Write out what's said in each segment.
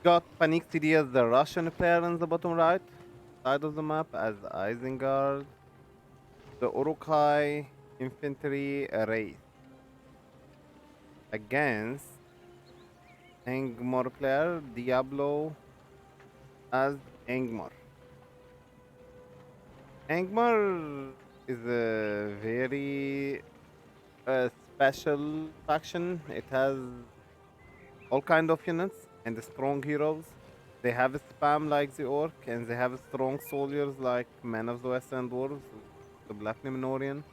Got Panixida, the Russian player in the bottom right side of the map as Isengard, the Urukai infantry race against Angmar player Diablo as Angmar. Angmar is a very special faction. It has all kind of units and strong heroes. They have a spam like the Orc, and they have strong soldiers like Men of the West and Dwarves, the Black Numenorian.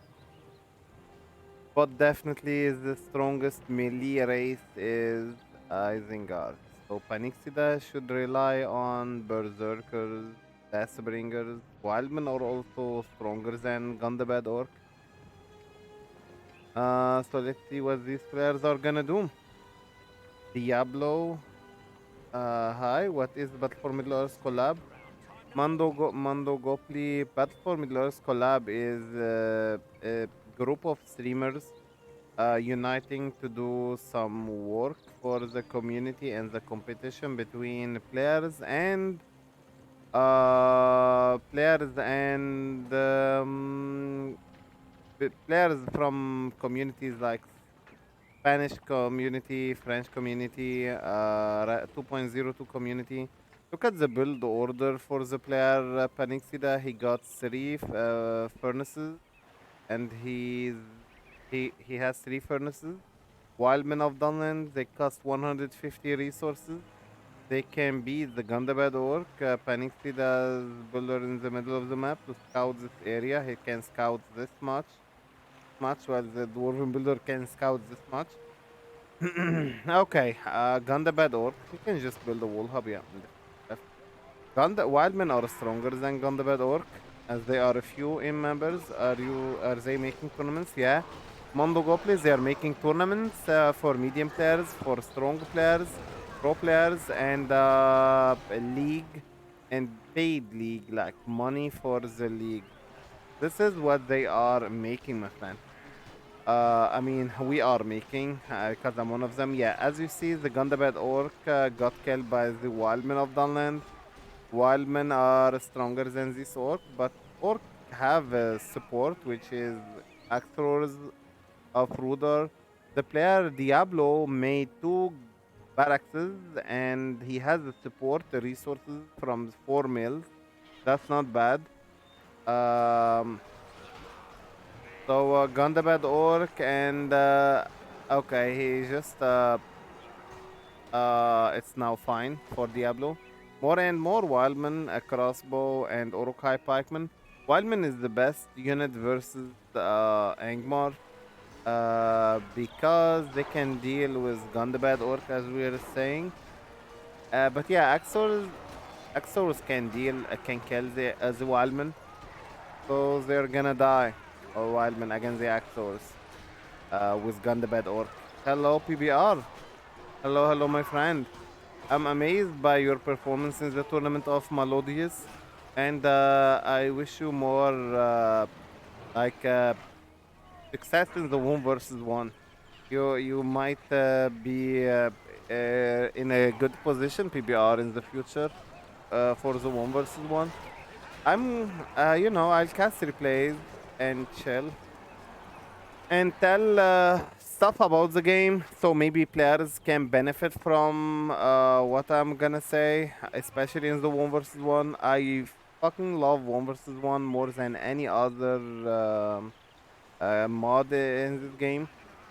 But definitely the strongest melee race is Isengard. So Panixida should rely on Berserkers, Deathbringers. Wildmen are also stronger than Gundabad Orc. So let's see what these players are gonna do. Diablo. Hi, what is Battle for Middle Earth collab? Mando Gopli Battle for Middle Earth collab is a group of streamers uniting to do some work for the community and the competition between players from communities like Spanish community, French community, 2.02 community. Look at the build order for the player Panixida. He got three furnaces, and he has three furnaces. Wildmen of Dunland, they cost 150 resources. They can beat the Gundabad Orc. Panixida's builder in the middle of the map to scout this area. He can scout this much, while the Dwarven builder can scout this much. Okay, Gundabad Orc. You can just build a wall hub, yeah. Wildmen are stronger than Gundabad Orc, as they are a few in members. Are they making tournaments? Yeah. Mondo Goblins, they are making tournaments for medium players, for strong players, pro players, and a league and paid league, like money for the league. This is what they are making, my friend. I mean, we are making, because I'm one of them. Yeah, as you see, the Gundabad Orc got killed by the Wildmen of Dunland. Wildmen are stronger than this Orc, but Orc have support, which is Actors of Ruder. The player Diablo made two barracks, and he has the support resources from 4 mills. That's not bad. Um, So Gundabad Orc and okay, he just it's now fine for Diablo. More and more Wildman, a crossbow, and Urukai Pikeman. Wildman is the best unit versus Angmar because they can deal with Gundabad Orc, as we were saying. But yeah, Axors can kill the Wildman, so they're gonna die. Or Wildman against the Axors. With Gundabad Orc. Hello, PBR. Hello, my friend. I'm amazed by your performance in the tournament of Melodious, and I wish you more like success in the 1 versus 1. You might be in a good position, PBR, in the future for the 1 versus 1. I'll cast replays and chill and tell stuff about the game, so maybe players can benefit from what I'm gonna say, especially in the 1 versus 1. I fucking love 1 versus 1 more than any other mod in this game.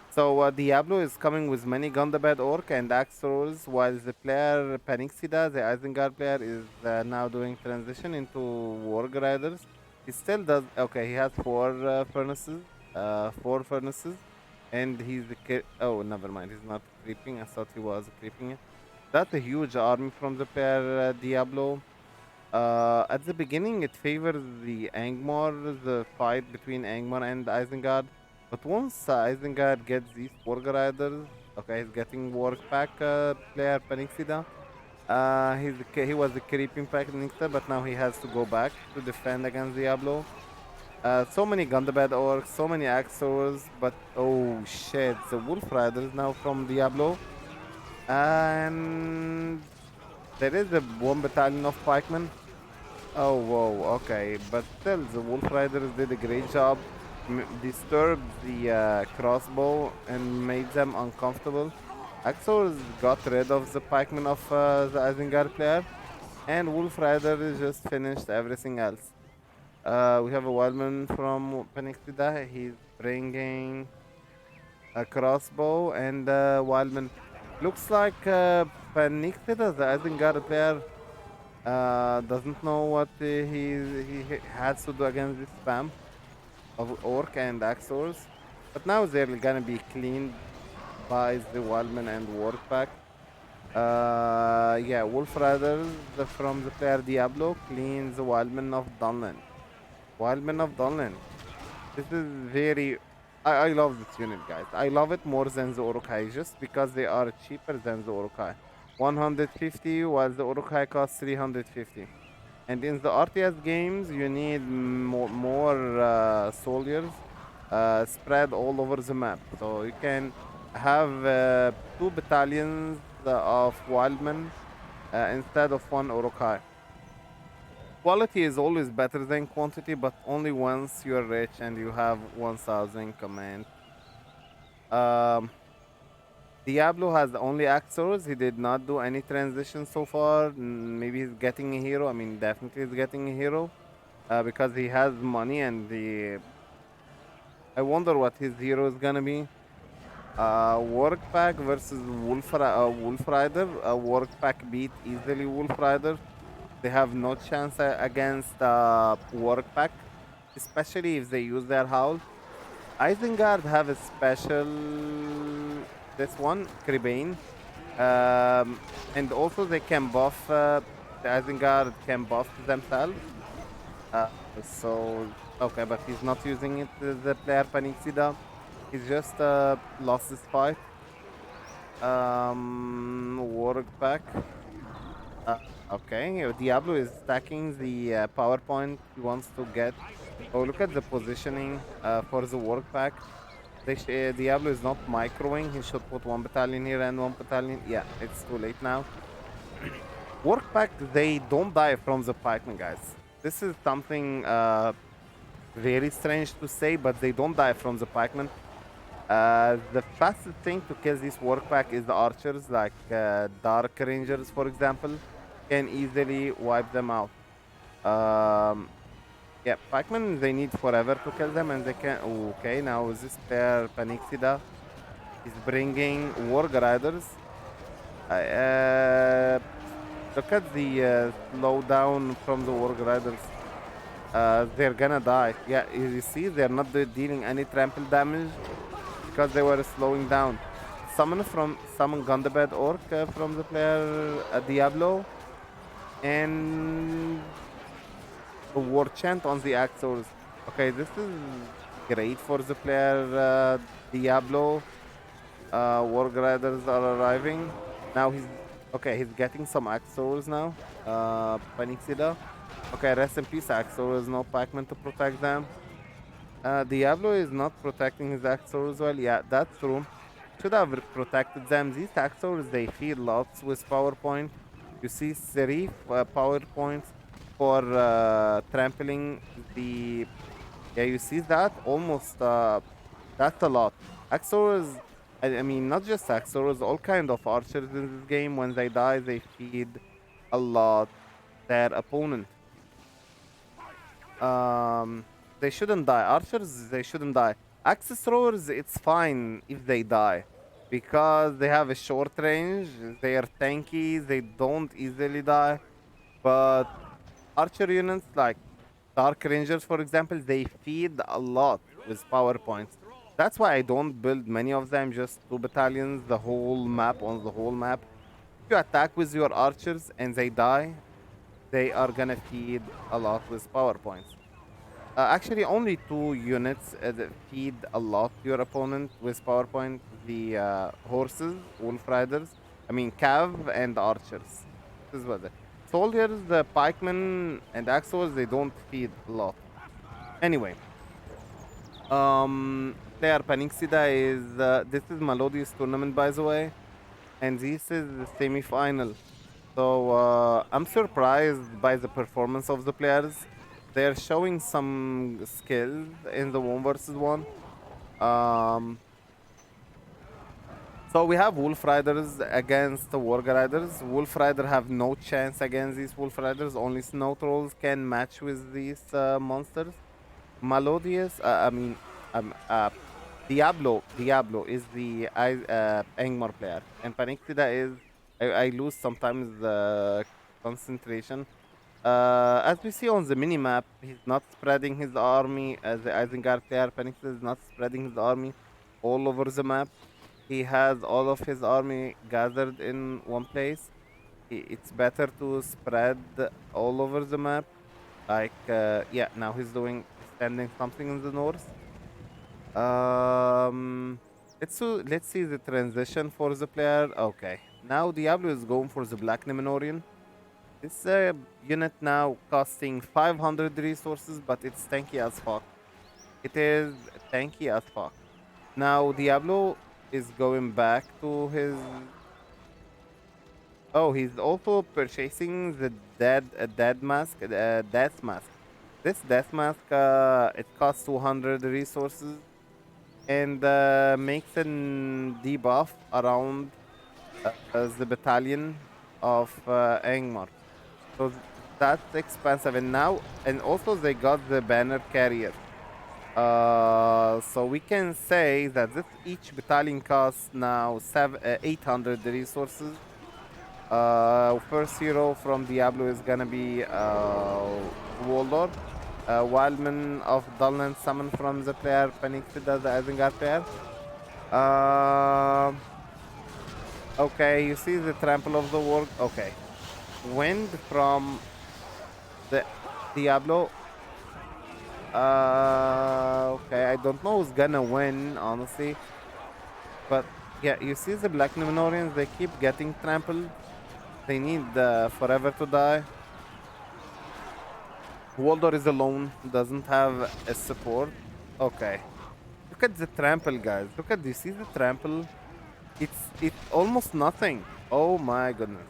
So Diablo is coming with many Gundabad Orc and Axe Throwers, while the player Panixida, the Isengard player, is now doing transition into Warg Riders. He still does. Okay, he has four furnaces, and oh, never mind. He's not creeping. I thought he was creeping it. That's a huge army from the player Diablo. At the beginning, it favors the Angmar, the fight between Angmar and Isengard. But once Isengard gets these Warg Riders, okay, he's getting Warg Pack player Panixida. He was the creeping pack Panixida, but now he has to go back to defend against Diablo. So many Gundabad Orcs, so many Axors, but oh shit, the Wolf Riders now from Diablo. And There is a one battalion of pikemen. Oh, whoa, okay. But still, the Wolf Riders did a great job. Disturbed the crossbow and made them uncomfortable. Axors got rid of the pikemen of the Isengard player. And Wolf Rider just finished everything else. We have a wildman from Panixida. He's bringing a crossbow and wildman. Looks like Panixida, the Isengard player, doesn't know what he has to do against this spam of orc and axors. But now they're gonna be cleaned by the wildman and warg pack. Yeah, Wolf Riders from the player Diablo cleans the wildman of Dunland. Wildman of Dunland. This is very. I love this unit, guys. I love it more than the Urukai just because they are cheaper than the Urukai. 150 while the Urukai costs 350. And in the RTS games, you need more soldiers spread all over the map. So you can have two battalions of wildmen instead of one Urukai. Quality is always better than quantity, but only once you're rich and you have 1000 command. Um, Diablo has only Axors. He did not do any transition so far. Maybe he's getting a hero. I mean, definitely he's getting a hero because he has money and the. I wonder what his hero is gonna be. Work Pack versus Wolf Rider. Work Pack beat easily Wolf Rider. They have no chance against Work Pack, especially if they use their howl. Isengard have a special this one, Cribane. And also they can buff the Isengard can buff themselves. Uh, so okay, but he's not using it the player Panixida. He's just lost his fight. Work back. Uh, okay, Diablo is stacking the PowerPoint he wants to get. Oh, look at the positioning for the work pack. Diablo is not microing. He should put one battalion here and one battalion. Yeah, it's too late now. Work pack, they don't die from the pikemen, guys. This is something very strange to say, but they don't die from the pikemen. The fastest thing to kill this work pack is the archers, like Dark Rangers, for example, can easily wipe them out. Yeah, pikemen, they need forever to kill them, and they can. Okay, now this pair Panixida is bringing Warg Riders. Look at the slowdown from the Warg Riders. They're gonna die. Yeah, you see, they're not dealing any trample damage because they were slowing down. Summon Gundabad Orc from the player Diablo, and a war chant on the Axors. Okay, this is great for the player Diablo. Warg Riders are arriving. Now he's getting some Axors now. Panixida. Okay, rest in peace, Axors. No Pac-Man to protect them. Diablo is not protecting his Axors well. Yeah, that's true. Should have protected them. These Axors, they feed lots with PowerPoint. You see 3 PowerPoints for trampling the. Yeah, you see that? Almost. That's a lot. Axors. I mean, not just Axors, all kind of archers in this game. When they die, they feed a lot their opponent. They shouldn't die. Archers, they shouldn't die. Axis throwers, it's fine if they die. Because they have a short range, they are tanky, they don't easily die. But archer units like Dark Rangers, for example, they feed a lot with PowerPoints. That's why I don't build many of them, just 2 battalions, the whole map on the whole map. If you attack with your archers and they die, they are gonna feed a lot with PowerPoints. Actually, only 2 units that feed a lot to your opponent with PowerPoint. The horses, wolf riders, I mean cav and archers. This is what the soldiers, the pikemen and axos, they don't feed a lot. Anyway, player Panixida is this is Melodious tournament, by the way, and this is the semi-final. So I'm surprised by the performance of the players. They're showing some skills in the one versus one. Um, so we have Wolf Riders against the Warg Riders. Wolf Rider have no chance against these Wolf Riders. Only Snow Trolls can match with these monsters. Melodious, Diablo is the Angmar player, and Panixida is I lose sometimes the concentration. As we see on the mini map, he's not spreading his army as the Isengard player. Panixida is not spreading his army all over the map. He has all of his army gathered in one place. It's better to spread all over the map. Like yeah, now he's standing something in the north. Um, let's see the transition for the player. Okay, now Diablo is going for the Black Numenorian. This unit now costing 500 resources, but it's tanky as fuck. It is tanky as fuck. Now Diablo is going back to his. Oh, he's also purchasing the dead mask, death mask. This death mask, it costs 200 resources and makes a debuff around the battalion of Angmar. So that's expensive, and now and also they got the banner carrier. So we can say that this each battalion costs now 800 resources. First hero from Diablo is gonna be Waldor. Wildman of Dullland summon from the player Panixida, the Isengard player. Um, okay, you see the Trample of the World. Okay. Wind from the Diablo. Okay, I don't know who's gonna win, honestly. But yeah, you see the Black Numenorians, they keep getting trampled. They need forever to die. Waldor is alone, doesn't have a support. Okay. Look at the trample, guys. Look at this. See the trample? It's almost nothing. Oh my goodness.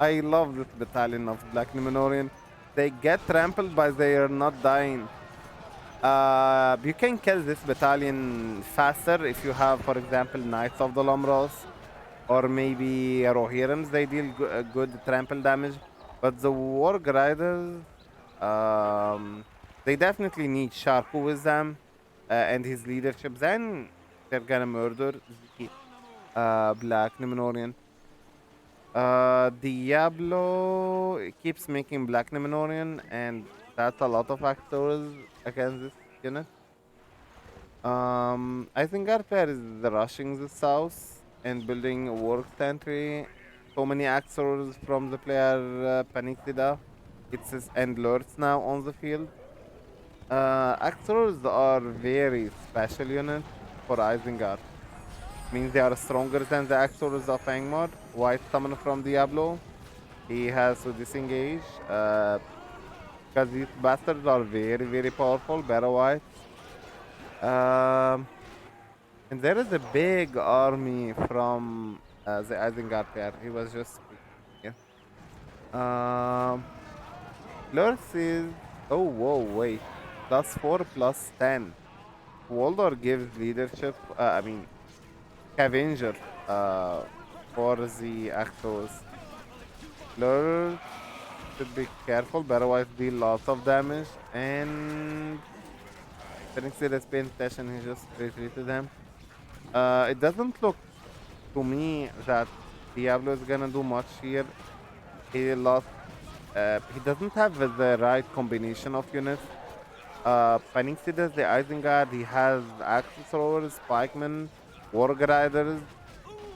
I love this battalion of Black Numenorian. They get trampled, but they are not dying. You can kill this battalion faster if you have, for example, Knights of the Lamros or maybe Rohirrims. They deal good trample damage, but the Warg Riders, um, they definitely need Sharku with them and his leadership. Then they're gonna murder the Black Numenorian. Diablo keeps making Black Numenorian, and that's a lot of factors against this unit. I think our player is rushing the south and building a work sentry. So many Axors from the player Panixida. It's his and lurks now on the field. Axors are very special unit for Isengard. Means they are stronger than the Axors of Angmar. White summon from Diablo. He has to disengage. Because these bastards are very, very powerful. Battle White. Um, and there is a big army from the Isengard player. He was just speaking. Yeah. Lurth is. Oh, whoa, wait. +4 +10. Waldor gives leadership. Scavenger for the Axos. Lurth should be careful, but otherwise deal lots of damage. And Phoenix is paying attention, he just retreated him. It doesn't look to me that Diablo is gonna do much here. He lost. He doesn't have the right combination of units. Panixida, the Isengard, he has Axe Throwers, Spikemen, Warg Riders,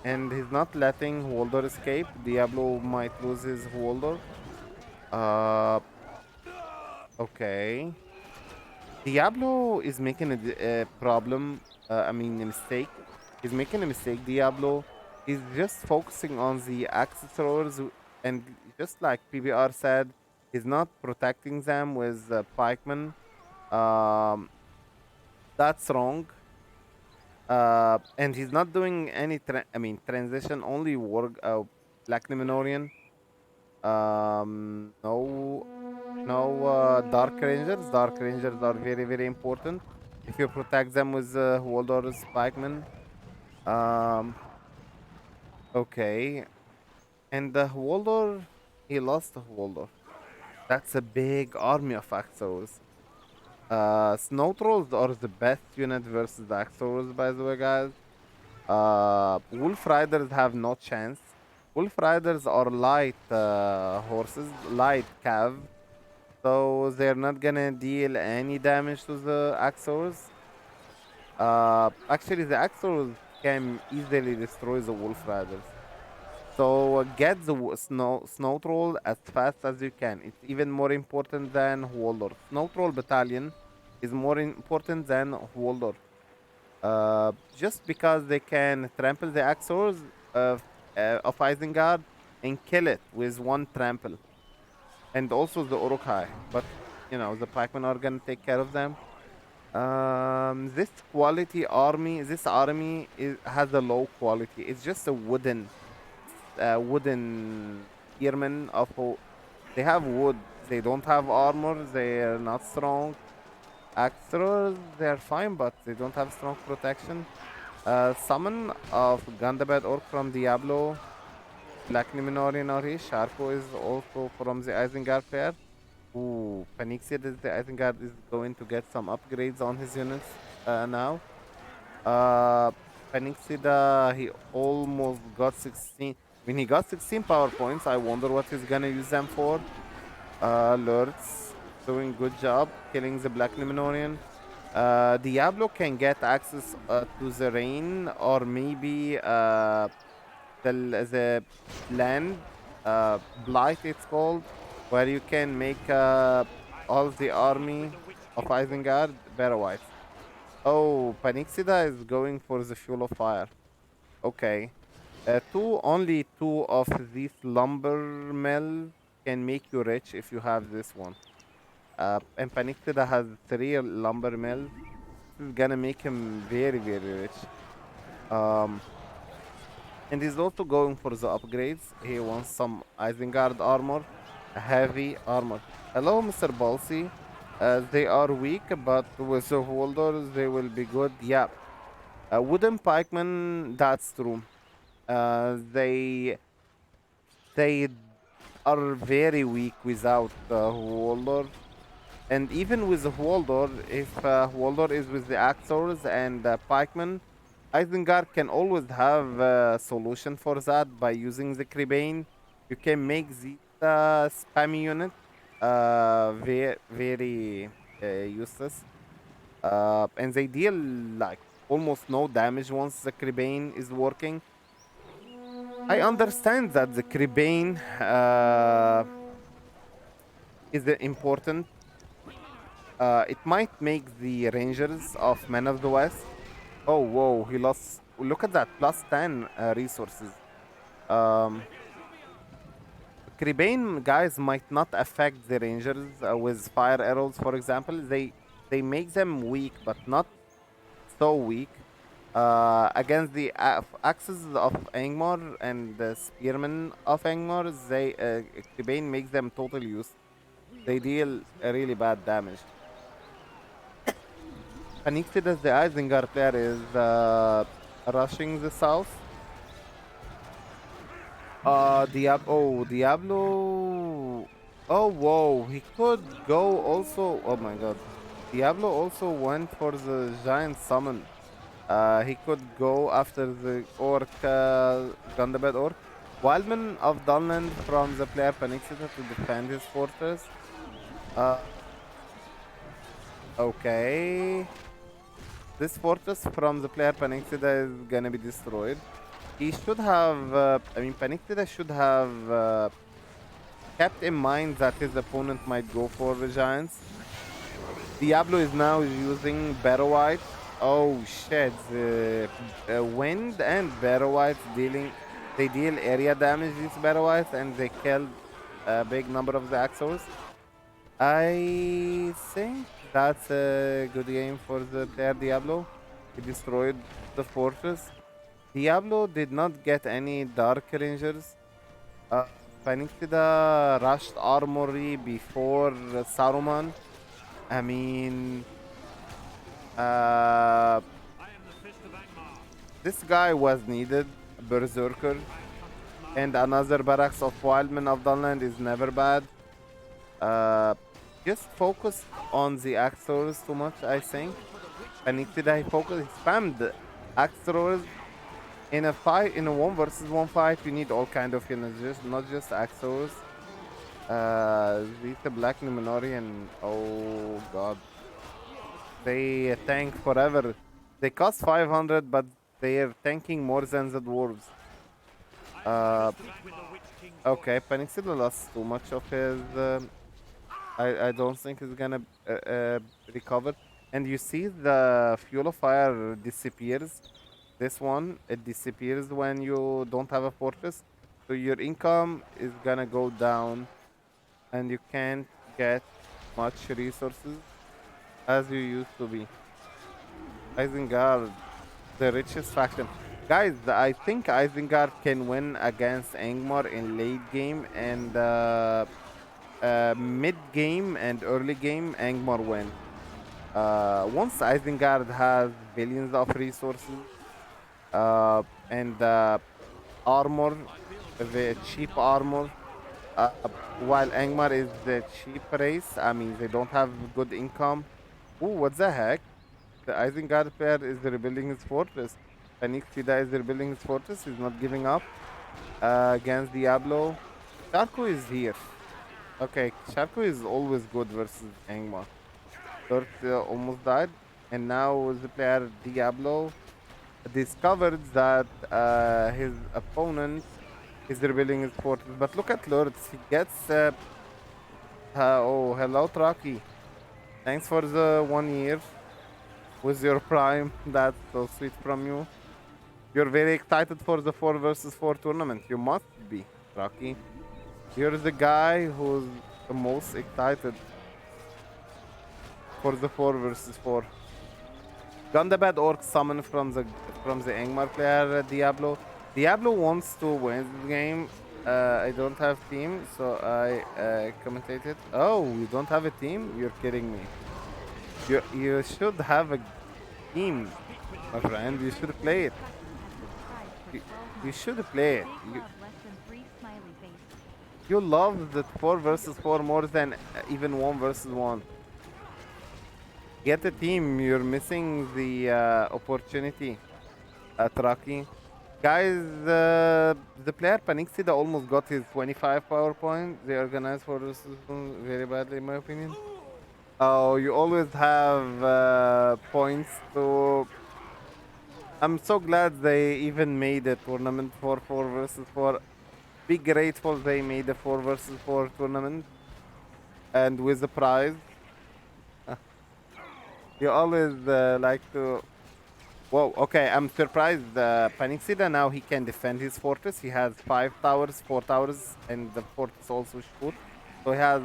and he's not letting Waldor escape. Diablo might lose his Waldor. Okay. Diablo is making a problem. A mistake. He's making a mistake. Diablo is just focusing on the axe throwers, and just like PBR said, he's not protecting them with pikemen. Um, that's wrong. And he's not doing any transition. Only work. Black Numenorian. No Dark Rangers. Dark Rangers are very, very important. If you protect them with Waldor's Pikeman. Um, okay. And Waldor, he lost Waldor. That's a big army of Axos. Snow Trolls are the best unit versus the Axos, by the way, guys. Wolf Riders have no chance. Wolf Riders are light horses, light cav, so they're not gonna deal any damage to the Axors. Actually, the Axors can easily destroy the Wolf Riders. So get the snow troll as fast as you can. It's even more important than Waldor. Snow Troll Battalion is more important than Waldor. Just because they can trample the Axors of Isengard and kill it with one trample. And also the Urukai. But, you know, the Pikemen are gonna take care of them. This army has a low quality. It's just a wooden spearmen they have wood. They don't have armor. They're not strong. Axors, they're fine, but they don't have strong protection. Summon of Gundabad Orc from Diablo. Black Numenorian Ori. Sharko is also from the Isengard pair. Ooh, Panixida is the Isengard is going to get some upgrades on his units now. Uh, Panixida, he almost got 16. When he got 16 power points, I wonder what he's gonna use them for. Lurts doing good job killing the Black Numenorian. Diablo can get access to the rain or maybe the land blight it's called, where you can make all the army of Isengard better white. Oh, Panixida is going for the fuel of fire. Okay. Only two of these lumber mills can make you rich if you have this one. And Panixida has 3 lumber mills. This is gonna make him very, very rich. Um, and he's also going for the upgrades. He wants some Isengard armor, heavy armor. Hello, Mr. Balsi. They are weak, but with the holders, they will be good. Yeah. Wooden pikemen, that's true. They are very weak without Waldor. And even with the Waldor, if Waldor is with the Axors and Pikemen, Isengard can always have a solution for that by using the Crebain. You can make the spammy unit very useless. And they deal like almost no damage once the Crebain is working. I understand that the Crebain is important. It might make the Rangers of Men of the West. Oh, whoa, he lost. Look at that, plus 10 resources. Crebain guys might not affect the Rangers with fire arrows, for example. They make them weak, but not so weak. Against the axes of Angmar and the spearmen of Angmar, Crebain makes them total use. They deal a really bad damage. Panixida, the Isengard player, is rushing the south. Diablo. Oh, whoa. He could go also. Oh my god. Diablo also went for the giant summon. He could go after the orc, Gundabad orc. Wildman of Dunland from the player Panixida to defend his fortress. Okay. This fortress from the player Panixida is gonna be destroyed. He should have, Panixida should have kept in mind that his opponent might go for the giants. Diablo is now using Barrow White. Oh shit, Wind and Barrow White they deal area damage, these Barrow Whites, and they killed a big number of the Axors. I think that's a good game for the player Diablo. He destroyed the fortress. Diablo did not get any Dark Rangers. Panixida rushed armory before Saruman. I mean, uh, this guy was needed. Berserker and another barracks of Wildman of Dunland is never bad. Uh, just focus on the Axors too much, I think. Panixida, he focused, he spammed Axors in a fight, in a 1 versus 1 fight. You need all kind of units, just not just Axors. These the Black Numenori and oh god, they tank forever. They cost 500, but they are tanking more than the dwarves. Uh, okay, Panixida lost too much of his. I don't think he's gonna recover. And you see the fuel of fire disappears. This one, it disappears when you don't have a fortress. So your income is gonna go down and you can't get much resources as you used to be. Isengard, the richest faction. Guys, I think Isengard can win against Angmar in late game and mid game and early game, Angmar win. Once Isengard has billions of resources and armor, the cheap armor, uh, while Angmar is the cheap race, I mean, they don't have good income. Ooh, what the heck? The Isengard player is rebuilding his fortress. Panixida is rebuilding his fortress. He's not giving up against Diablo. Sharko is here. Okay, Sharko is always good versus Angmar. Lord almost died. And now the player Diablo discovered that his opponent is rebuilding his fortress. But look at Lords. He gets... oh, hello, Traki. Thanks for the 1 year with your prime. That's so sweet from you. You're very excited for the 4 versus 4 tournament. You must be, Traki. You're the guy who's the most excited for the 4 versus 4. Gundabad Orc summon from the Angmar player Diablo. Diablo wants to win this game. I don't have team, so I commentated. Oh, you don't have a team? You're kidding me. You should have a team, my friend. You should play it. You, you should play it. You love the 4 versus 4 more than even 1 versus 1. Get a team. You're missing the opportunity at Rocky. Guys, the player Panixida almost got his 25 power point. They organized for this very badly, in my opinion. Oh, you always have points to... I'm so glad they even made a tournament for 4 versus 4. Be grateful they made a 4 versus 4 tournament. And with the prize. You always like to... Whoa, okay, I'm surprised. Panixida now he can defend his fortress. He has 5 towers, 4 towers, and the fortress also shoot. So he has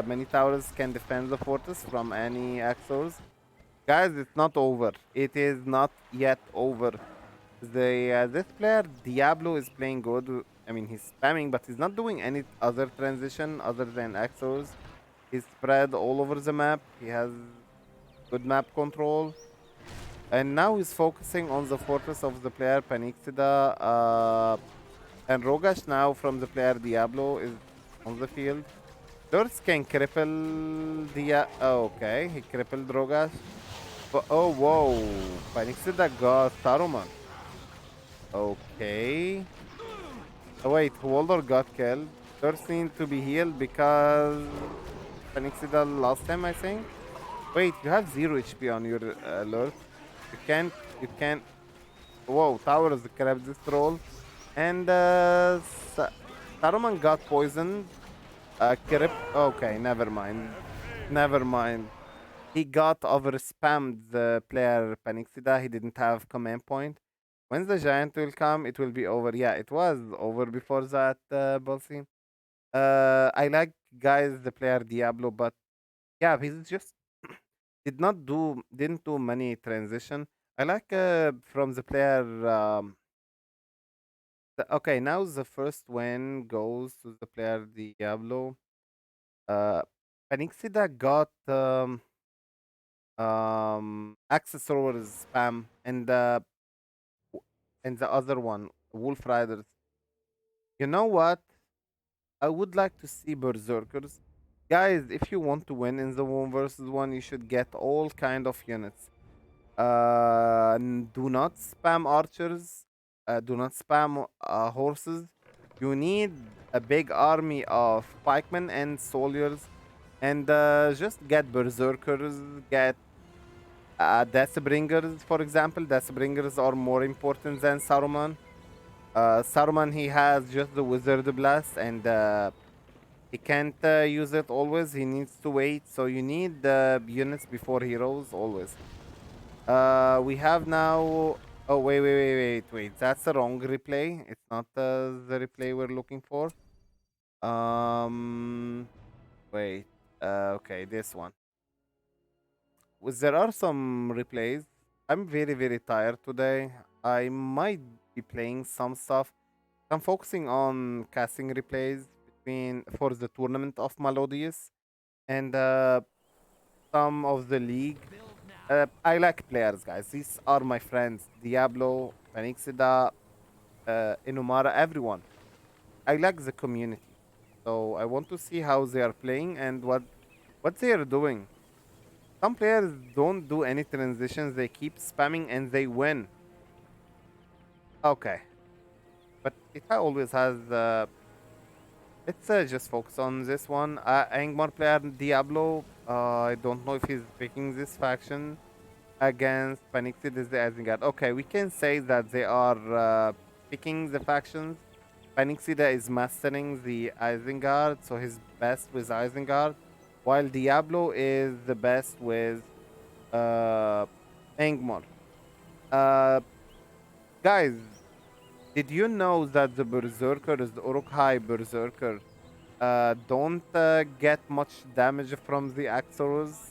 many towers, can defend the fortress from any Axors. Guys, it's not over. It is not yet over. This player, Diablo, is playing good. I mean, he's spamming, but he's not doing any other transition other than Axors. He's spread all over the map. He has good map control. And now he's focusing on the fortress of the player Panixida. And Rogash now from the player Diablo is on the field. Lurz can cripple oh, okay, he crippled Rogash. But, oh, whoa. Panixida got Saruman. Okay. Oh, wait, Waldor got killed. Lurz needs to be healed because Panixida lost him, I think. Wait, you have 0 HP on your Lurz. You can't. Whoa, towers grabbed this troll. And Saruman got poisoned. Okay, never mind. Never mind. He got over spammed the player Panixida. He didn't have command point. When the giant will come, it will be over. Yeah, it was over before that, Bo5. I like guys the player Diablo, but yeah, he's just didn't do many transition. I like from the player Okay, now the first win goes to the player Diablo. Uh, Panixida got accessories spam and the other one, Wolf Riders. You know what? I would like to see Berserkers. Guys, if you want to win in the 1 versus 1, you should get all kind of units. Do not spam archers. Do not spam horses. You need a big army of pikemen and soldiers. And just get berserkers, get Deathbringers, for example. Deathbringers are more important than Saruman. Saruman, he has just the Wizard Blast, and he can't use it always. He needs to wait. So you need units before heroes always. We have now. Oh, wait. That's the wrong replay. It's not the replay we're looking for. Um, wait. Okay, this one. There are some replays. I'm very tired today. I might be playing some stuff. I'm focusing on casting replays between for the tournament of Melodious and some of the league. I like players, guys. These are my friends. Diablo, Panixida, Inumara, everyone. I like the community. So I want to see how they are playing and what they are doing. Some players don't do any transitions. They keep spamming and they win. Okay. But it always has let's just focus on this one. Angmar player Diablo. I don't know if he's picking this faction against Panixid is the Isengard. Okay, we can say that they are picking the factions. Panixida is mastering the Isengard, so he's best with Isengard, while Diablo is the best with uh, Angmar. Uh, guys, did you know that the Berserkers, the Uruk-hai Berserker, don't get much damage from the Axorus?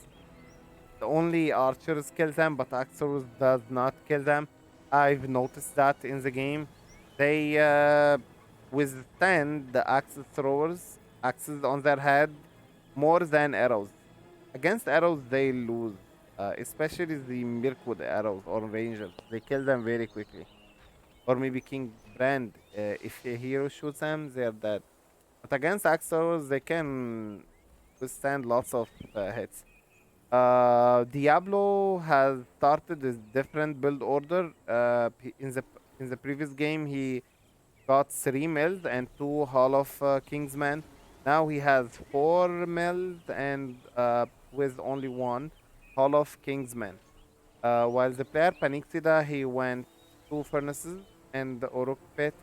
Only archers kill them, but Axorus does not kill them. I've noticed that in the game. They withstand the axe throwers, axes on their head, more than arrows. Against arrows, they lose, especially the Mirkwood arrows or rangers. They kill them very quickly. Or maybe King Brand, if a hero shoots them, they are dead. But against Axorus, they can withstand lots of hits. Diablo has started a different build order. In the previous game, he got 3 mills and 2 Hall of Kingsmen. Now he has 4 mills and with only 1 Hall of Kingsmen. While the player Panixida, he went 2 furnaces and the Orok pit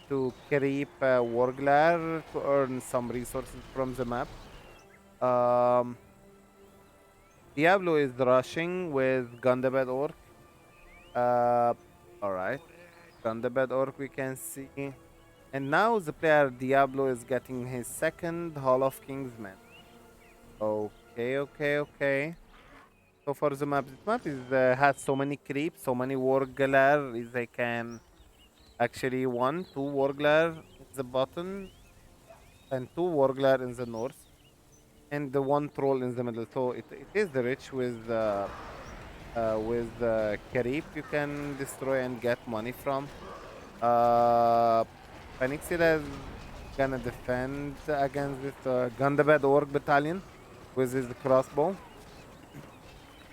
to creep Warglar to earn some resources from the map. Um, Diablo is rushing with Gundabad Orc. Uh, Alright. Gundabad Orc we can see. And now the player Diablo is getting his second Hall of Kingsman. Okay. So for the map, this map is has so many creeps, so many Warglar. They can actually 2 Warglar in the bottom and 2 Warglar in the north, and the 1 troll in the middle. So it is rich with Karip you can destroy and get money from. Uh, Panixida is gonna defend against this Gundabad Orc battalion with his crossbow.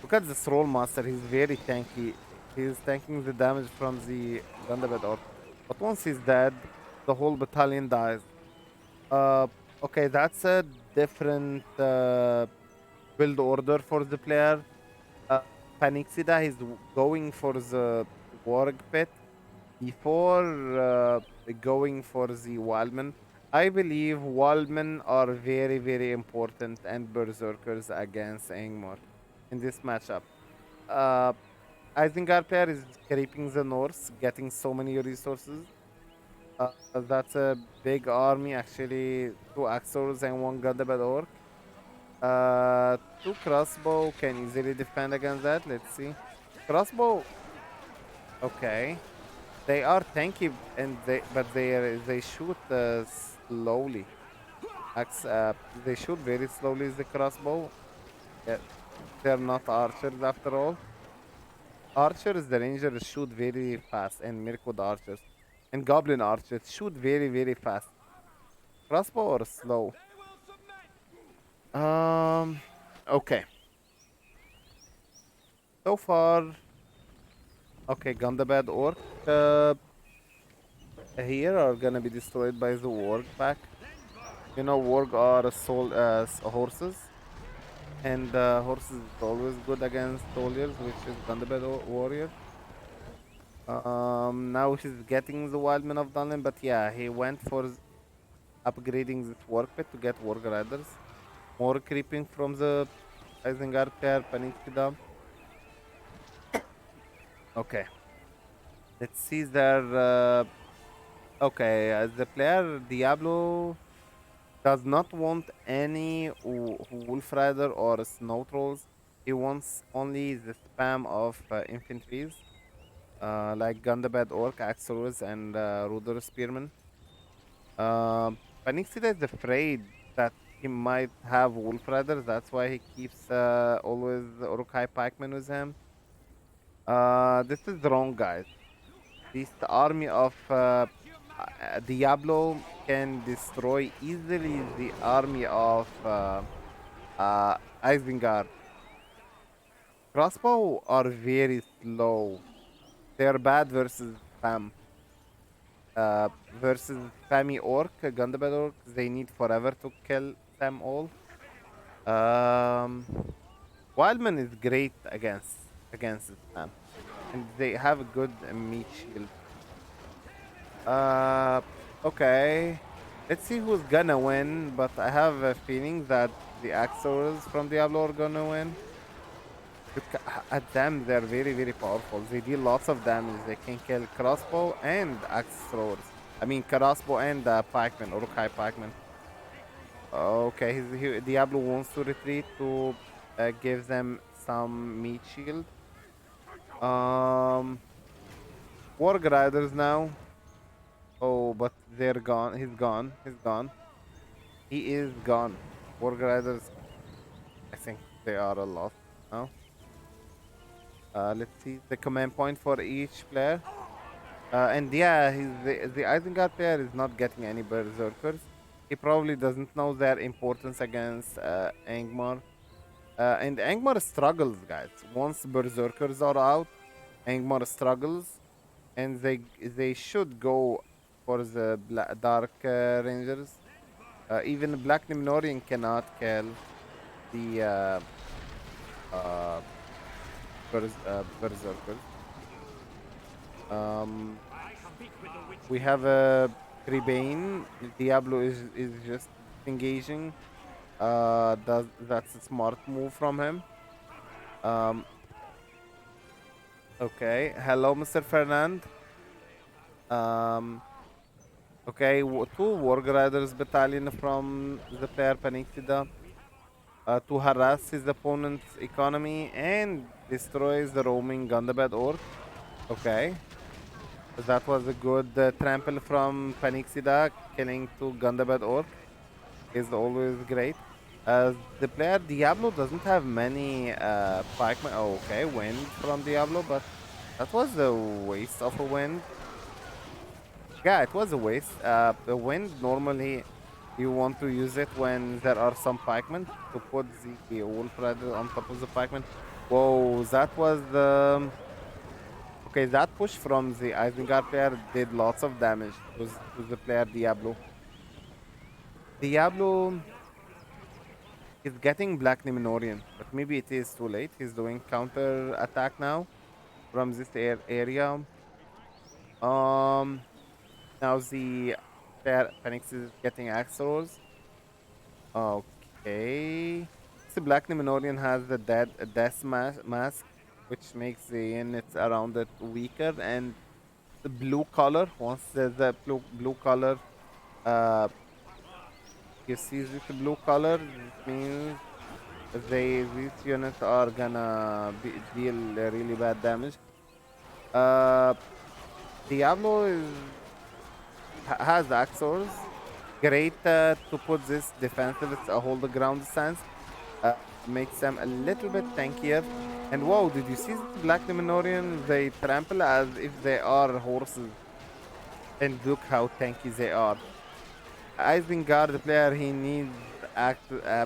Look at this Roll Master, he's very tanky. He's tanking the damage from the Gundabad Orc. But once he's dead, the whole battalion dies. Uh, okay, that's a different build order for the player. Uh, Panixida is going for the Warg Pit before going for the Wildmen. I believe Wildmen are very important and Berserkers against Angmar in this matchup. Uh, I think our player is creeping the north, getting so many resources. That's a big army, actually. 2 Axors and 1 Gundabad Orc. 2 crossbow can easily defend against that. Let's see. Crossbow. Okay. They are tanky, and they shoot slowly. They shoot very slowly with the crossbow. Yeah, they're not archers after all. Archers, the rangers shoot very fast, and Mirkwood archers and goblin archers shoot very fast. Crossbow or slow? Um, okay. So far, okay. Gundabad orc here are gonna be destroyed by the warg pack. You know, warg are horses, and horses is always good against soldiers, which is Gundabad warrior. Now he's getting the Wildman of Dunlin, but yeah, he went for upgrading this work pit to get Warg Riders. More creeping from the Isengard pair, Panixida. Okay, let's see their. Okay, the player Diablo does not want any Wolf Rider or Snow Trolls. He wants only the spam of infantries, like Gundabad Orc, Axorus, and Ruder Spearman. Panixida is afraid that he might have Wolf Riders. That's why he keeps always Urukai Pikeman with him. This is wrong, guys. This army of Diablo can destroy easily the army of Isengard. Crossbow are very slow. They are bad versus spam. Versus spammy orc, Gundabad orc, they need forever to kill them all. Um, Wildman is great against spam, and they have a good meat shield. Uh, okay. Let's see who's gonna win, but I have a feeling that the Axors from Diablo are gonna win. Look at them, they're very powerful. They deal lots of damage. They can kill crossbow and axe throwers. I mean crossbow and pikeman, Urukai pikeman. Okay, Diablo wants to retreat to give them some meat shield. Um, Warg Riders now. Oh, but they're gone. He's gone. He's gone. He is gone. Warg Riders, I think they are a lot now. Let's see the command point for each player. And yeah, the Isengard player is not getting any berserkers. He probably doesn't know their importance against Angmar. And Angmar struggles, guys. Once berserkers are out, Angmar struggles, and they should go for the dark rangers. Even Black Nimnorian cannot kill the uh, berserkers. Um, we have a Tribane. Diablo is just engaging. That's a smart move from him. Um, okay. Hello, Mr. Fernand. Um, okay. Two Warg Riders battalion from the player Panixida to harass his opponent's economy and destroys the roaming Gundabad Orc. Okay. That was a good trample from Panixida, killing two Gundabad Orc. Is always great. The player Diablo doesn't have many pikemen. Oh, okay, wind from Diablo, but that was a waste of a wind. Yeah, it was a waste. The wind normally you want to use it when there are some pikemen to put the wolf rider on top of the pikemen. Whoa, that was the okay. That push from the Isengard player did lots of damage to the player Diablo. Diablo is getting Black Nimnorian, but maybe it is too late. He's doing counter attack now from this area. Um, Now the Phoenix is getting axe rolls. Okay. The Black Nimnorian has the death mask, which makes the units around it weaker, and the blue color. Once there's a blue color, uh, you see this blue color. It means these units are gonna deal really bad damage. Uh, Diablo has Axors. Great to put this defensive, it's a hold the ground stance. Makes them a little bit tankier. And whoa, did you see the Black Numenorian? They trample as if they are horses. And look how tanky they are. Isengard player, he needs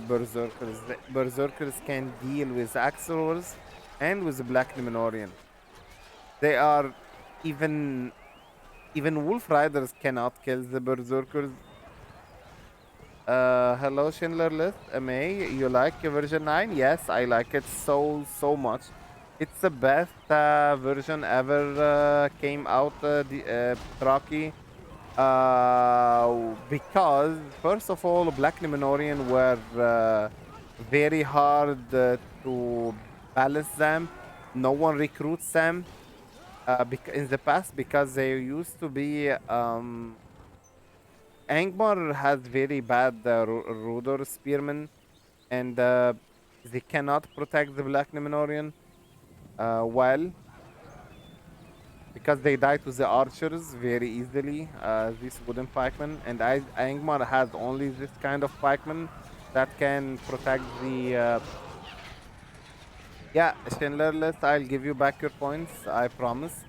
berserkers. The berserkers can deal with Axelors and with the Black Numenorian. They are even Wolf Riders cannot kill the berserkers. Hello Schindler List. May you like version 9? Yes, I like it so much. It's the best version ever came out, Rocky. Because first of all, Black Numenorian were very hard to balance them. No one recruits them in the past because they used to be. Angmar has very bad Rudor spearmen, and they cannot protect the Black Numenorian well because they die to the archers very easily. These wooden pikemen, and Angmar has only this kind of pikemen that can protect the. Yeah, Schindler list. I'll give you back your points. I promise.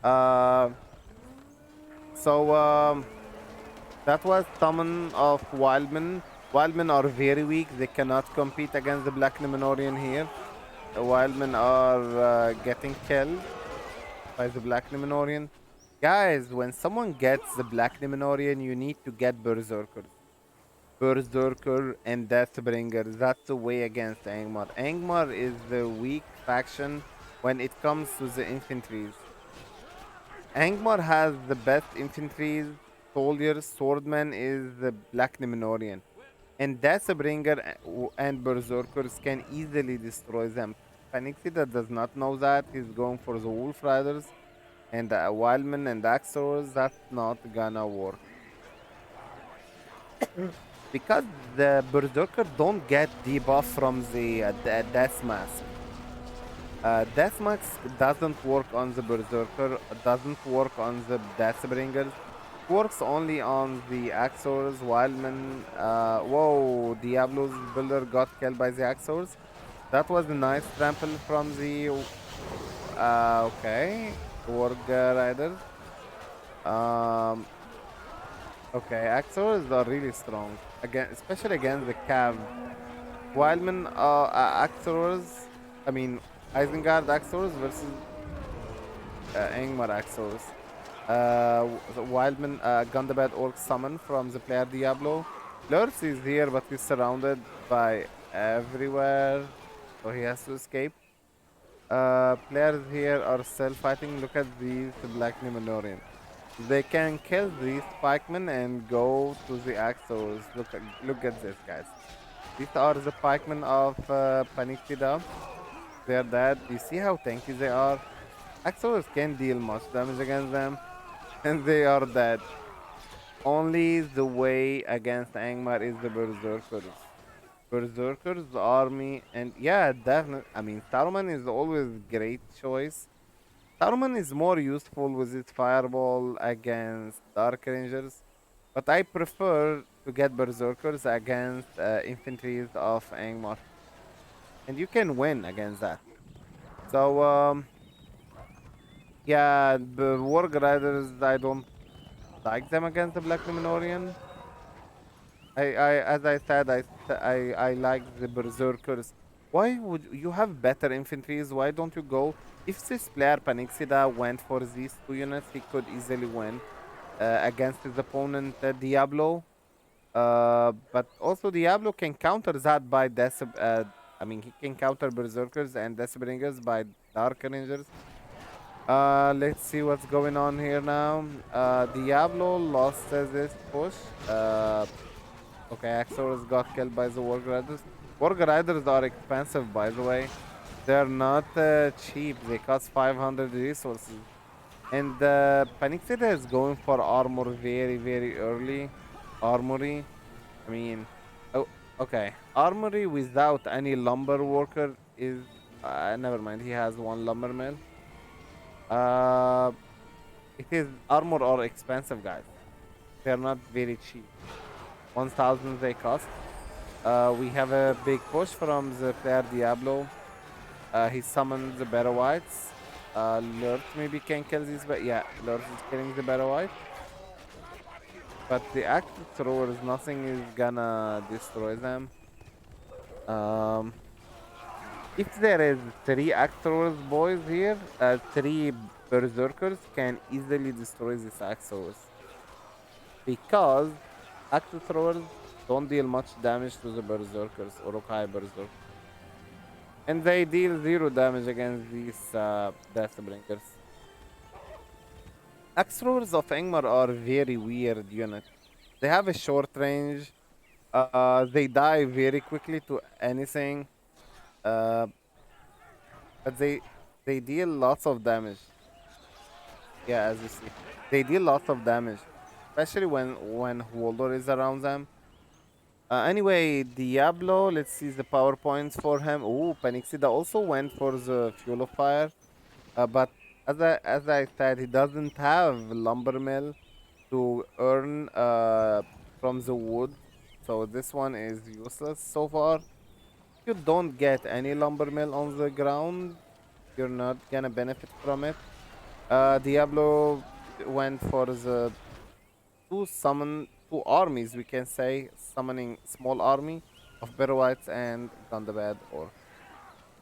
Uh, so. That was summon of Wildmen. Wildmen are very weak. They cannot compete against the Black Numenorian here. The Wildmen are getting killed by the Black Numenorian. Guys, when someone gets the Black Numenorian, you need to get Berserkers. Berserker and Deathbringer. That's the way against Angmar. Angmar is the weak faction when it comes to the infantries. Angmar has the best infantry, soldiers, swordman is the Black Numenorian. And Deathbringer and Berserkers can easily destroy them. Panixida does not know that. He's going for the Wolf Riders and the Wildmen and Axors. That's not gonna work. Because the Berserker don't get debuff from the Death Mask. Death Mask doesn't work on the Berserker, doesn't work on the Deathbringers, works only on the Axors, Wildmen. Whoa, Diablo's builder got killed by the Axors. That was a nice trample from the okay, Warg Riders. Um, okay, Axors are really strong again, especially against the Cav. Wildmen, Axors. I mean, Isengard Axors versus Angmar Axors. The Wildman Gundabad Orc summon from the player Diablo. Lurtz is here, but he's surrounded by everywhere, so he has to escape. Players here are still fighting. Look at these Black Numenorian. They can kill these pikemen and go to the Axors. Look at this, guys. These are the pikemen of Panixida. They are dead. You see how tanky they are? Axors can't deal much damage against them, and they are dead. Only the way against Angmar is the Berserkers. Berserkers army, and yeah, definitely. I mean, Saruman is always great choice. Saruman is more useful with his fireball against Dark Rangers, but I prefer to get Berserkers against infantries of Angmar, and you can win against that. So yeah, the Warg Riders, I don't like them against the Black Numenorian. As I said, I like the Berserkers. Why would you have better infantries? Why don't you go? If this player Panixida went for these two units, he could easily win against his opponent Diablo. But also Diablo can counter that by I mean, he can counter Berserkers and Deathbringers by Dark Rangers. Let's see what's going on here now. Diablo lost this push. Okay, Axors got killed by the Warg Riders. Warg Riders are expensive, by the way. They're not cheap. They cost 500 resources. And Panixida is going for armor very early. Armory. I mean, oh, okay. Armory without any lumber worker is... never mind. He has one lumber mill. Uh, It is armor are expensive, guys. They're not very cheap. 1,000 they cost. We have a big push from the player Diablo. He summons the Battle Whites. Lurt maybe can kill these, but yeah, Lurt is killing the Battle White. But the active throwers, nothing is gonna destroy them. Um, if there is three axe throwers boys here, three berserkers can easily destroy these axe throwers because axe throwers don't deal much damage to the berserkers or Okai berserkers. And they deal zero damage against these death bringers. Axe throwers of Angmar are very weird unit. They have a short range. They die very quickly to anything. Uh, but they deal lots of damage. Yeah, as you see, they deal lots of damage, especially when Waldor is around them. Anyway, Diablo. Let's see the power points for him. Oh, Panixida also went for the Fuel of Fire. But as I said, he doesn't have lumber mill to earn from the wood, so this one is useless so far. You don't get any lumber mill on the ground. You're not gonna benefit from it. Diablo went for the two armies, we can say, summoning small army of Better Whites and Gundabad or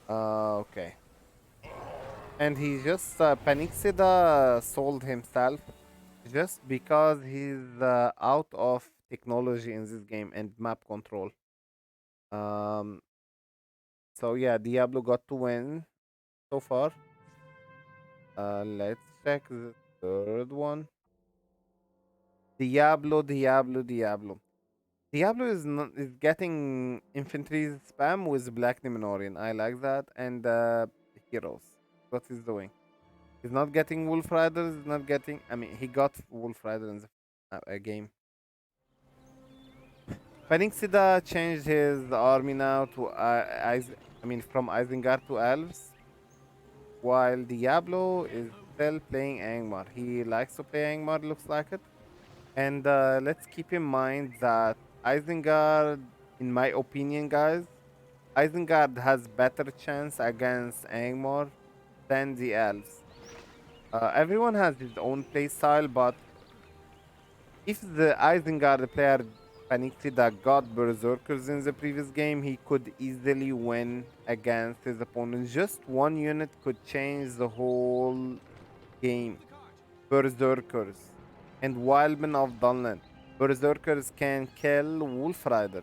okay. And he just Panixida sold himself just because he's out of technology in this game and map control. Um, so yeah, Diablo got to win so far. Let's check the third one. Diablo, Diablo, Diablo. Diablo is not, is getting infantry spam with Black Numenorian. I like that. And heroes. What he's doing. He's not getting Wolf Riders. He's not getting. I mean, he got Wolf Rider in the game. Panixida changed his army now to I mean from Isengard to Elves, while Diablo is still playing Angmar. He likes to play Angmar, looks like it. And let's keep in mind that Isengard, in my opinion, guys, Isengard has better chance against Angmar than the Elves. Everyone has his own play style, but if the Isengard player Panixida got Berserkers in the previous game, he could easily win against his opponent. Just one unit could change the whole game. Berserkers and Wildmen of Dunland. Berserkers can kill Wolf Rider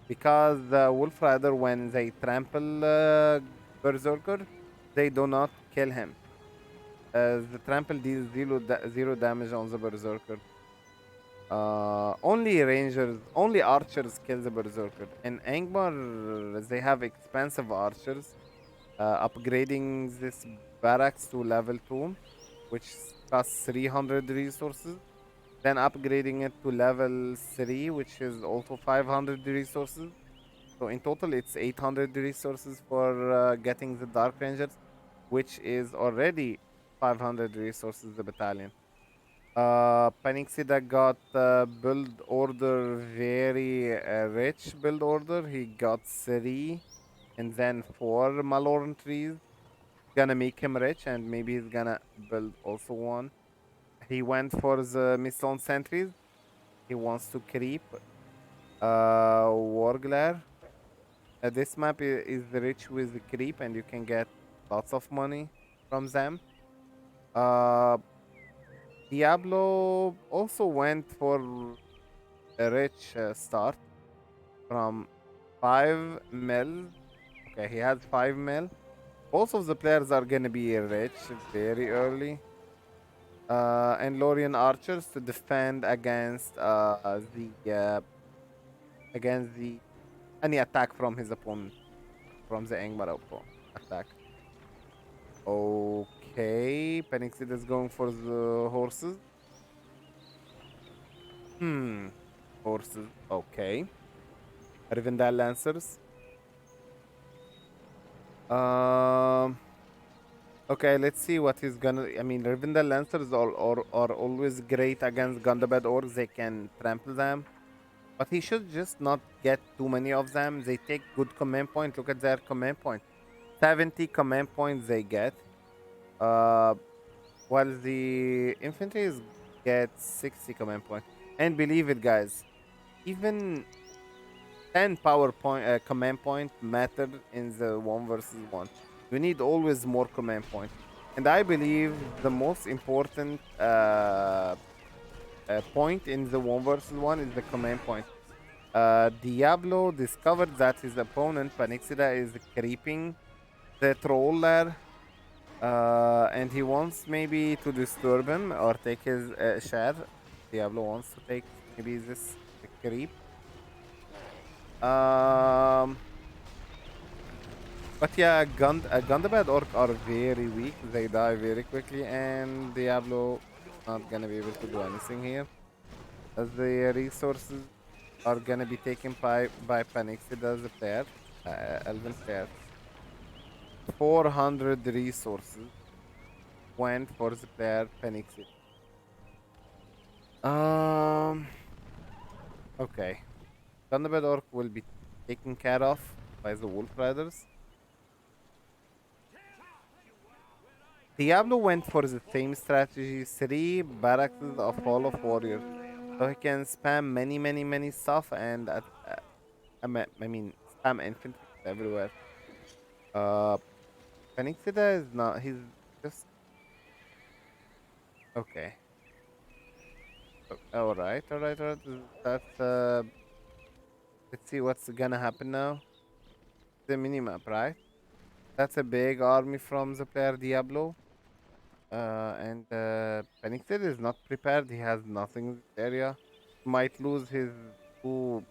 because Wolf Rider, when they trample Berserker, they do not kill him. The trample deals zero damage on the Berserker. Only rangers, only archers kill the berserker. In Angmar, they have expensive archers. Upgrading this barracks to level 2, which costs 300 resources. Then upgrading it to level 3, which is also 500 resources. So in total, it's 800 resources for getting the Dark Rangers, which is already 500 resources the battalion. Panixida got build order very rich build order. He got 3 and then 4 Malorn trees. Gonna make him rich and maybe he's gonna build also one. He went for the Misson sentries. He wants to creep. Warglare. This map is rich with creep and you can get lots of money from them. Uh, Diablo also went for a rich start from 5 mil. Okay, he has 5 mil. Most of the players are gonna be rich very early. And Lorien archers to defend against the any attack from his opponent, from the Angmar attack. Okay, Panixid is going for the horses. Horses. Okay. Rivendell Lancers. Um. Okay, let's see what he's gonna. I mean, Rivendell Lancers are always great against Gundabad orcs. They can trample them. But he should just not get too many of them. They take good command point. Look at their command point. 70 command points they get. Uh, while the infantry get 60 command point. And believe it, guys, even 10 power point command point matter in the one versus one. You need always more command point. And I believe the most important point in the one versus one is the command point. Diablo discovered that his opponent Panixida is creeping the troller, and he wants maybe to disturb him or take his share. Diablo wants to take maybe this creep. Um, but yeah, Gundabad orc are very weak. They die very quickly, and Diablo not gonna be able to do anything here, as the resources are gonna be taken by Panixida as a player, Elven player. 400 resources went for the player Panixida. Um. Okay. Thunderbird Orc will be taken care of by the Wolf Riders. Diablo went for the same strategy, 3 barracks of Hall of Warriors. So he can spam many stuff and I mean spam infantry everywhere. Uh Panixida is not, he's just okay. Alright. That's let's see what's gonna happen now. The minimap, right? That's a big army from the player Diablo. And Panixid is not prepared. He has nothing in this area. Might lose his two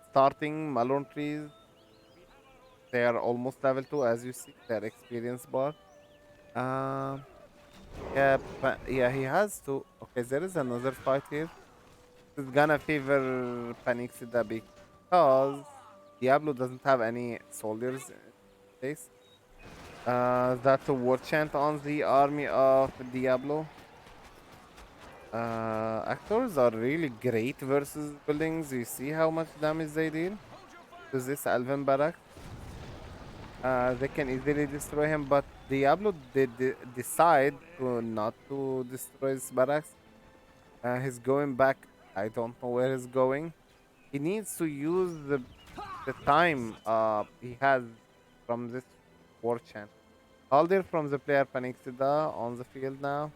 starting Malorn trees. They are almost level 2, as you see. Their experience bar. Um, yeah, yeah, he has to. Okay, there is another fight here. It's gonna favor Panixida because Diablo doesn't have any soldiers in place. That's a war chant on the army of Diablo. Actors are really great versus buildings. You see how much damage they deal to this Alvin barrack. They can easily destroy him, but Diablo did decide to not to destroy his barracks. He's going back. I don't know where he's going. He needs to use the time he has from this war chant. Aldir from the player Panixida on the field now.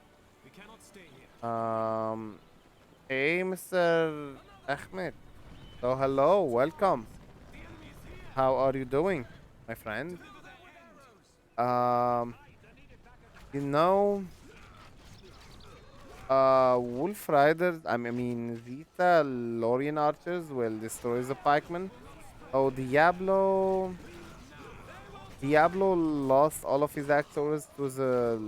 Um, hey, Mr. Ahmed. So hello, welcome. How are you doing, my friend? Um, you know, Wolf Riders. I mean, Zeta Lorian archers will destroy the pikemen. Oh, Diablo lost all of his actors to the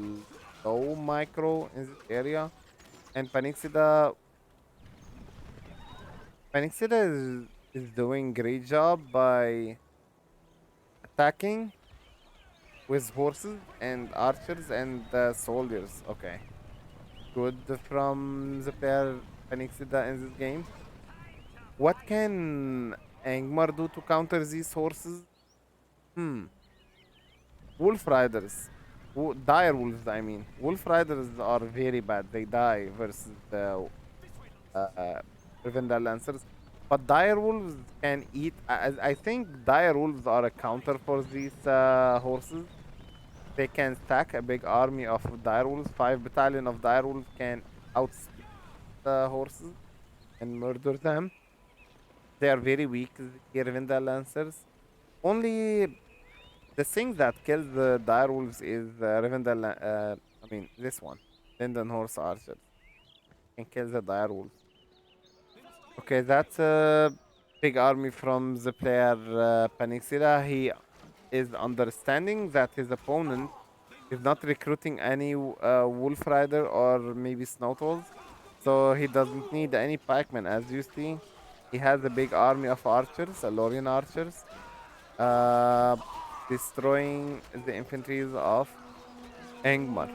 low micro in this area, and Panixida is doing great job by attacking with horses and archers and soldiers. Okay, good from the player Panixida in this game. What can Angmar do to counter these horses? Hmm. Wolf Riders. Dire Wolves, I mean. Wolf Riders are very bad. They die versus the Rivendell Lancers. But Dire Wolves can eat. I think Dire Wolves are a counter for these horses. They can stack a big army of direwolves. 5 battalion of direwolves can outspeed the horses and murder them. They are very weak, the Rivendell Lancers. Only the thing that kills the direwolves is Rivendell. I mean, this one. Linden Horse Archer can kill the direwolves. Okay, that's a big army from the player Panixida. He is understanding that his opponent is not recruiting any Wolf Rider or maybe Snow Trolls. So he doesn't need any pikemen. As you see, he has a big army of archers, Lorian archers, uh, destroying the infantries of Angmar.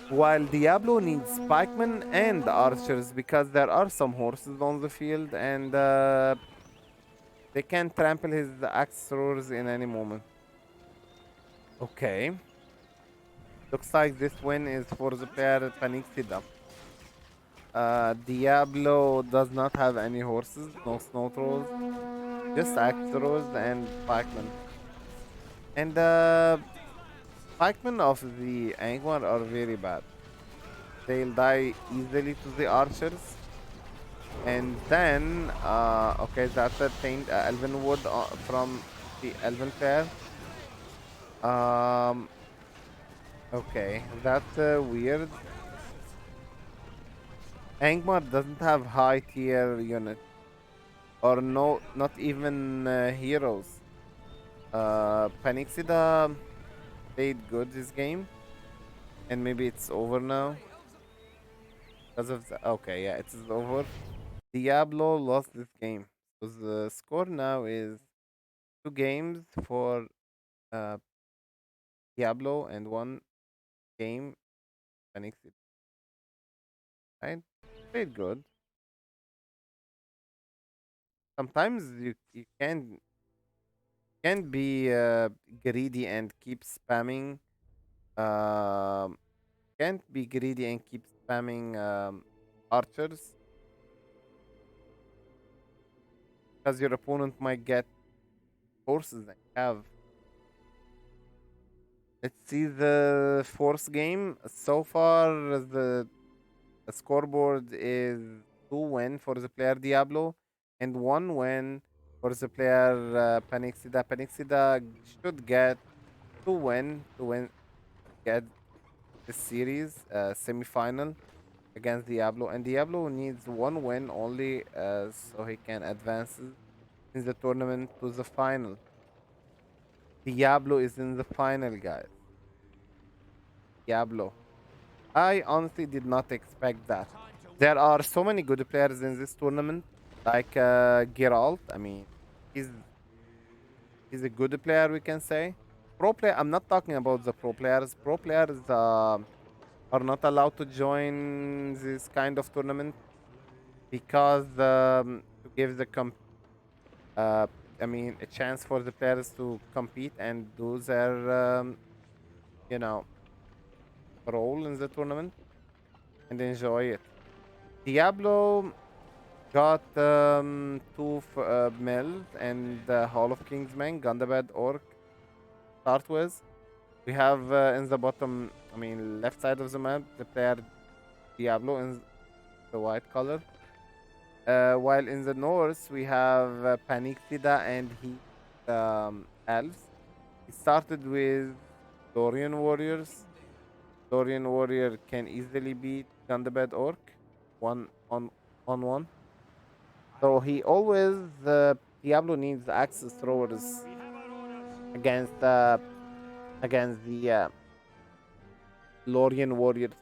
While Diablo needs pikemen and archers because there are some horses on the field and they can trample his axe throwers in any moment. Okay. Looks like this win is for the player Panixida. Diablo does not have any horses, no snow trolls, just axe throwers and pikemen. And pikemen of the Angmar are very bad. They'll die easily to the archers. And then, okay, that's a thing, Elven Wood from the Elven player. Um, okay, that's weird. Angmar doesn't have high tier unit or no, not even heroes. Panixida played good this game, and maybe it's over now because of the. Okay, yeah, it's over. Diablo lost this game, so the score now is 2 games for uh, Diablo and 1 game Panixida. Right? Played good. Sometimes you can't be greedy and keep spamming. Um, can't be greedy and keep spamming archers because your opponent might get horses and have. Let's see the fourth game. So far, the scoreboard is 2 win for the player Diablo and 1 win for the player Panixida. Panixida should get 2 win to win get the series semi-final against Diablo, and Diablo needs 1 win only so he can advance in the tournament to the final. Diablo is in the final, guys. Diablo. I honestly did not expect that. There are so many good players in this tournament, like Geralt. I mean, he's he's a good player, we can say. Pro player. I'm not talking about the pro players. Pro players are not allowed to join this kind of tournament because to give the uh, I mean, a chance for the players to compete and do their you know role in the tournament and enjoy it. Diablo got two mills and the Hall of Kingsmen, Gundabad Orc start with. We have in the bottom, I mean, left side of the map, the player Diablo in the white color. While in the north, we have Panixida and he elves. He started with Dorian warriors. Dorian warrior can easily beat Gundabad Orc one on one. So he always Diablo needs axis throwers against the Lorian warriors.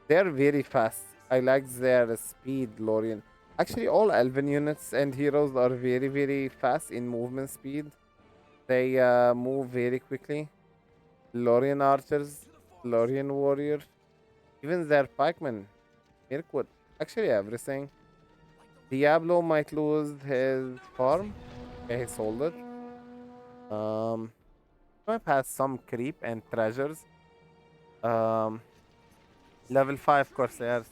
They're very fast. I like their speed, Lorian. Actually, all Elven units and heroes are very fast in movement speed. They move very quickly. Lorian archers, Lorian warrior, even their pikemen, Mirkwood. Actually, everything. Diablo might lose his farm. Okay, he sold it. Um, map has some creep and treasures. Um, level 5 Corsairs.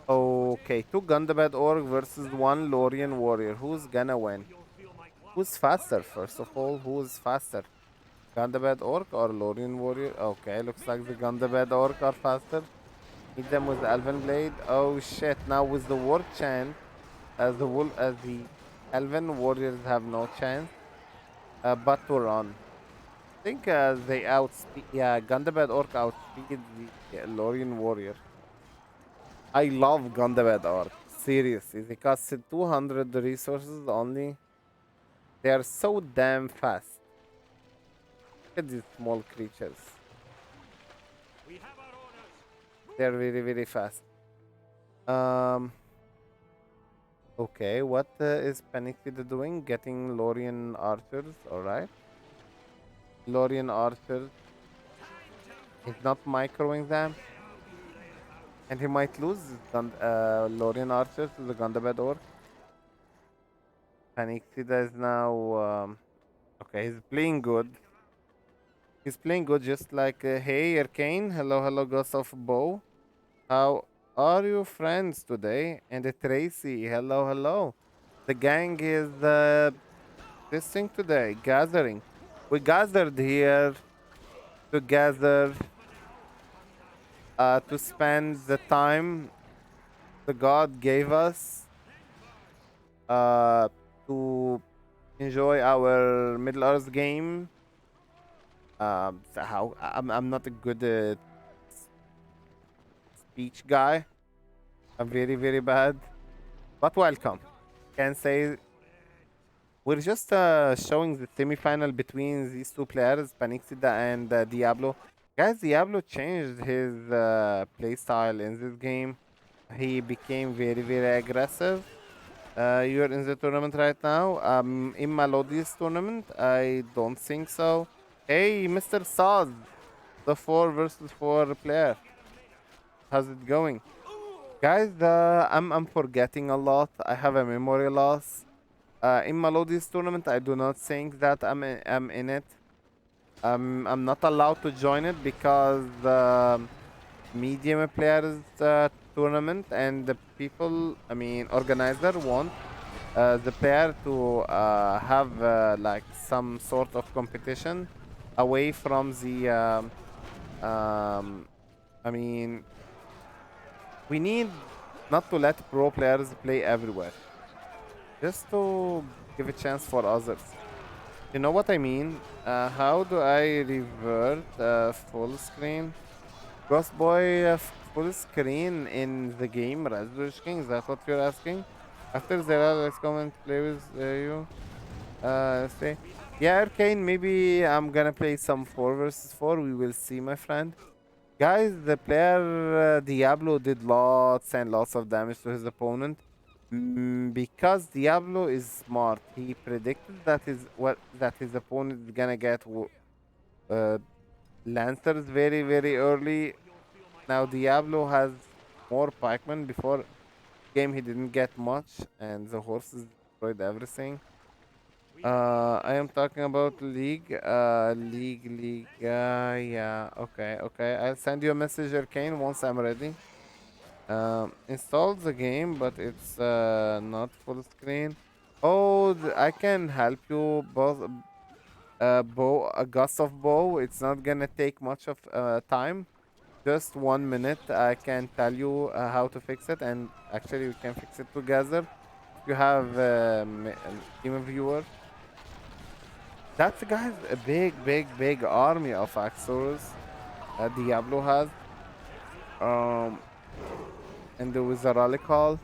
Okay, 2 Gundabad Orc versus 1 Lorian Warrior. Who's gonna win? Who's faster, first of all? Who's faster? Gundabad Orc or Lorian Warrior? Okay, looks like the Gundabad Orc are faster. Hit them with the Elven Blade. Oh shit, now with the War Chant, as the Elven Warriors have no chance but to run. I think they outspeed. Yeah, Gundabad Orc outspeed the Lorian Warrior. I love Gundabad Orc. Seriously, they cost 200 resources only. They are so damn fast. Look at these small creatures. They're very fast. Um. Okay, what is Panixida doing? Getting Lorian archers. All right, Lorian archers. He's not microing them. And he might lose his Lorian Archer to the Gundabad Orc. Panixida is now... okay, he's playing good. He's playing good just like... hey, Arcane. Hello, hello, Ghost of Bo. How are you friends today? And Tracy. Hello, hello. The gang is this today, gathering. We gathered here together to spend the time the God gave us uh, to enjoy our Middle Earth game. So how I'm not a good speech guy. I'm very bad, but welcome. Can say we're just showing the semi-final between these two players, Panixida and Diablo. Guys, Diablo changed his play style in this game. He became very aggressive. You're in the tournament right now. In Melodious tournament, I don't think so. Hey, Mr. Saz, the 4 versus 4 player. How's it going? Guys, I'm forgetting a lot. I have a memory loss. In Melodious tournament, I do not think that I'm in it. I'm not allowed to join it because the medium players tournament and the people, I mean, organizer want the player to have like some sort of competition away from the um, I mean, we need not to let pro players play everywhere, just to give a chance for others. You know what I mean? How do I revert full screen? Ghost Boy full screen in the game Raspberry King? Is that what you're asking? After Zera, let's come and play with you. Say, yeah, Arcane. Maybe I'm gonna play some 4 versus 4. We will see, my friend. Guys, the player Diablo did lots and lots of damage to his opponent. Because Diablo is smart, he predicted that his opponent is gonna get uh, Lancers very early. Now Diablo has more pikemen. Before game he didn't get much, and the horses destroyed everything. I am talking about League. League. Yeah. Okay. I'll send you a message, Arcane, once I'm ready. Install the game, but it's not full screen. Oh, I can help you both. Bow, a gust of bow. It's not gonna take much of time. Just 1 minute. I can tell you how to fix it, and actually we can fix it together. If you have team viewer. That's guys a big army of Axors that Diablo has. Um, and there was a rally call.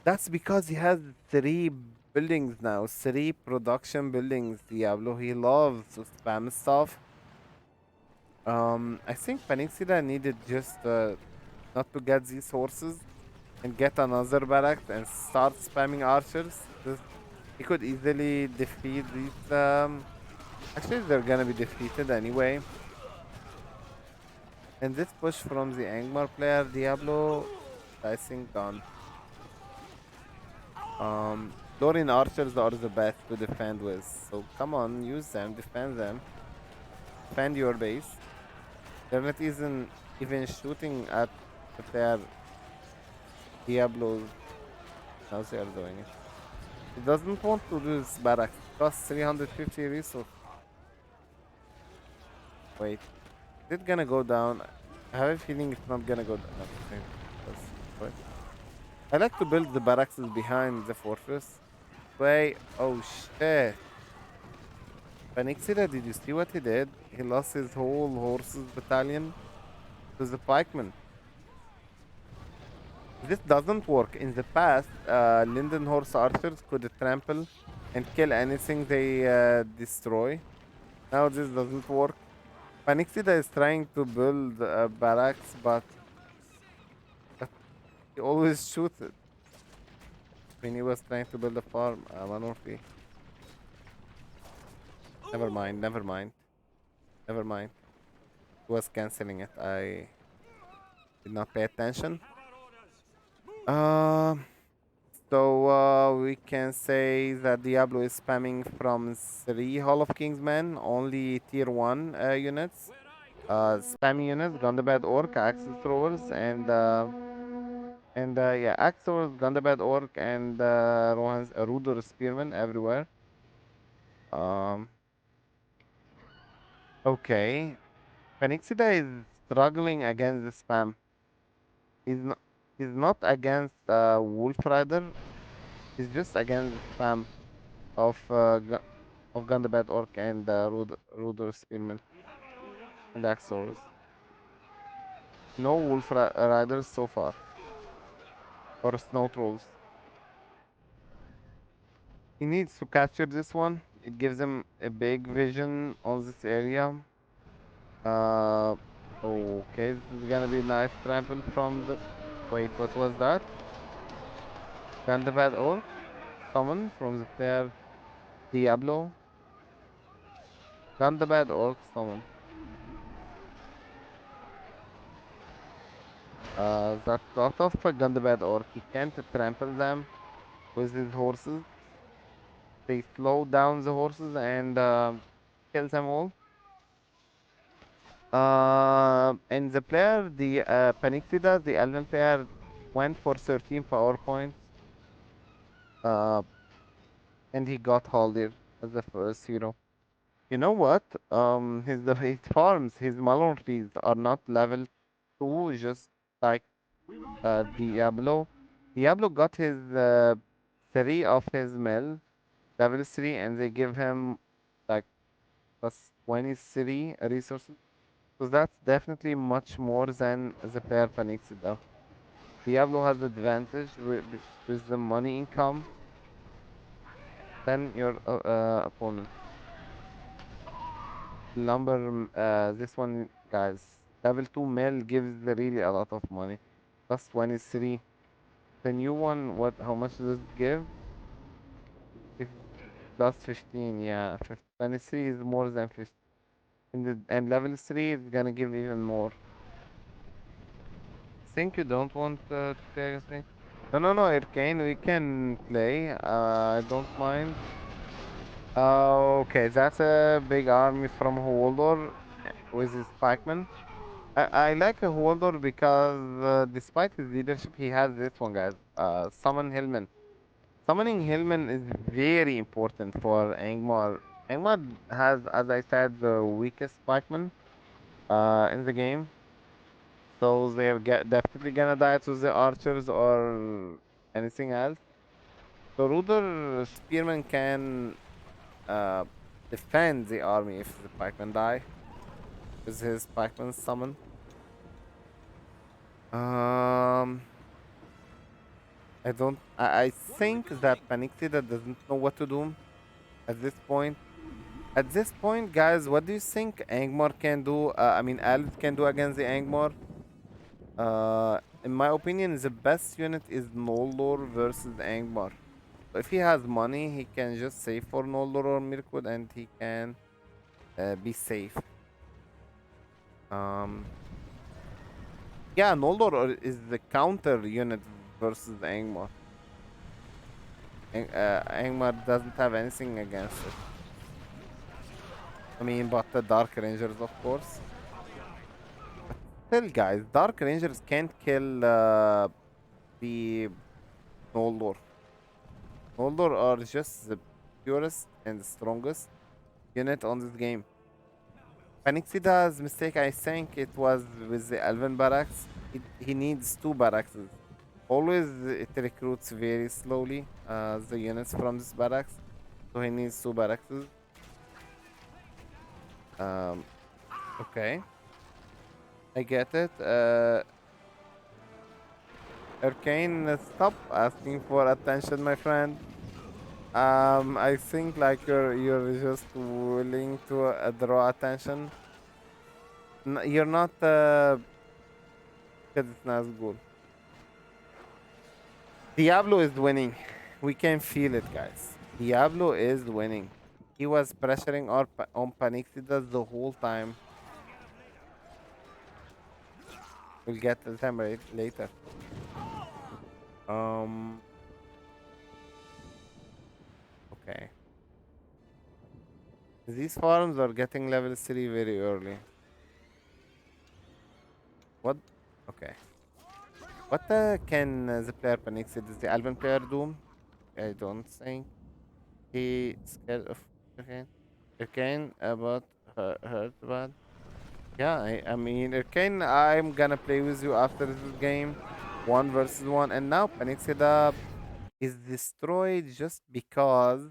That's because he has 3 buildings now, 3 production buildings. Diablo, he loves to spam stuff. I think Panixida needed just not to get these horses and get another barracks and start spamming archers. He could easily defeat these. Actually, they're gonna be defeated anyway. And this push from the Angmar player, Diablo, I think gone. Dorian archers are the best to defend with. So come on, use them, defend them. Defend your base. They're not even shooting at the player Diablo. How they are doing it. He doesn't want to lose barracks. Costs 350 resources. Wait. Is it gonna go down? I have a feeling it's not gonna go down. Okay. Wait. I like to build the barracks behind the fortress. Wait. Oh shit. Panixida, did you see what he did? He lost his whole horses battalion to the pikemen. This doesn't work. In the past, Linden horse archers could trample and kill anything they destroy. Now this doesn't work. Panixida is trying to build barracks, but he always shoots it. When he was trying to build a farm, Manorfi. Never mind. Never mind. It was canceling it. I did not pay attention. Um. We can say that Diablo is spamming from 3 Hall of Kings men, only tier 1 units. Spammy units, Gundabad Orc, Axis Throwers, and yeah, Axe Throwers, Gundabad Orc, and Rohan's Ruder Spearmen everywhere. Um, okay. Panixida is struggling against the spam. He's not, he's not against Wolf Rider, he's just against the spam of Gundabad Orc and Ruder Spearman and Axors. No Riders so far. Or Snow Trolls. He needs to capture this one. It gives him a big vision on this area. Uh, okay, this is gonna be nice trample from the... Wait, what was that? Gundabad Orc? Summon from the player Diablo. Gundabad Orc summon. That's sort of a Gundabad Orc. He can't trample them with his horses. They slow down the horses and kill them all. And the player, the Panixida, the Elven player, went for 13 power points. Uh, and he got Haldir as the first hero. You know what? His farms, his Malon trees are not level 2, just like Diablo. Diablo got his 3 of his mill, level 3, and they give him like plus 23 resources. So that's definitely much more than the player Panixida. Diablo has advantage with the money income than your opponent. This one, guys, level 2 male gives really a lot of money. Plus 23. The new one, what? How much does it give? If plus 15, yeah. 23 is more than 15. And level 3 is gonna give even more. Think you don't want to play against me? No, no, no, Arcane, we can play. I don't mind. Okay, that's a big army from Holdor with his pikemen. I like a Holdor because despite his leadership, he has this one, guys. Summon Hillman. Summoning Hillman is very important for Angmar. Angmar has, as I said, the weakest pikemen in the game. So they're definitely gonna die to the archers or anything else. So Ruder Spearman can uh, defend the army if the pikemen die. Is his pikeman summon? Um, I don't. I think that Panixida doesn't know what to do at this point. At this point, guys, what do you think Angmar can do? I mean, Alf can do against the Angmar? In my opinion, the best unit is Noldor versus Angmar. So if he has money, he can just save for Noldor or Mirkwood and he can be safe. Um, yeah, Noldor is the counter unit versus Angmar. Angmar doesn't have anything against it. I mean, but the Dark Rangers, of course. Still, guys, Dark Rangers can't kill the Noldor. Noldor are just the purest and strongest unit on this game. Panixida's mistake, I think it was with the Elven barracks. He needs 2 barracks. Always it recruits very slowly the units from this barracks. So he needs 2 barracks. Um, okay. I get it. Arcane, stop asking for attention, my friend. I think like you're just willing to draw attention. You're not because it's not good. Diablo is winning. We can feel it, guys. Diablo is winning. He was pressuring on Panixida the whole time. We'll get to the time later. Um. Okay. These farms are getting level 3 very early. What? Okay. What can the player Panixid, the Alban player do? I don't think he scared of Arcane. Arcane about hurt bad. Yeah, I mean Arcane, I'm gonna play with you after this game. 1 versus 1, and now Panixida is destroyed just because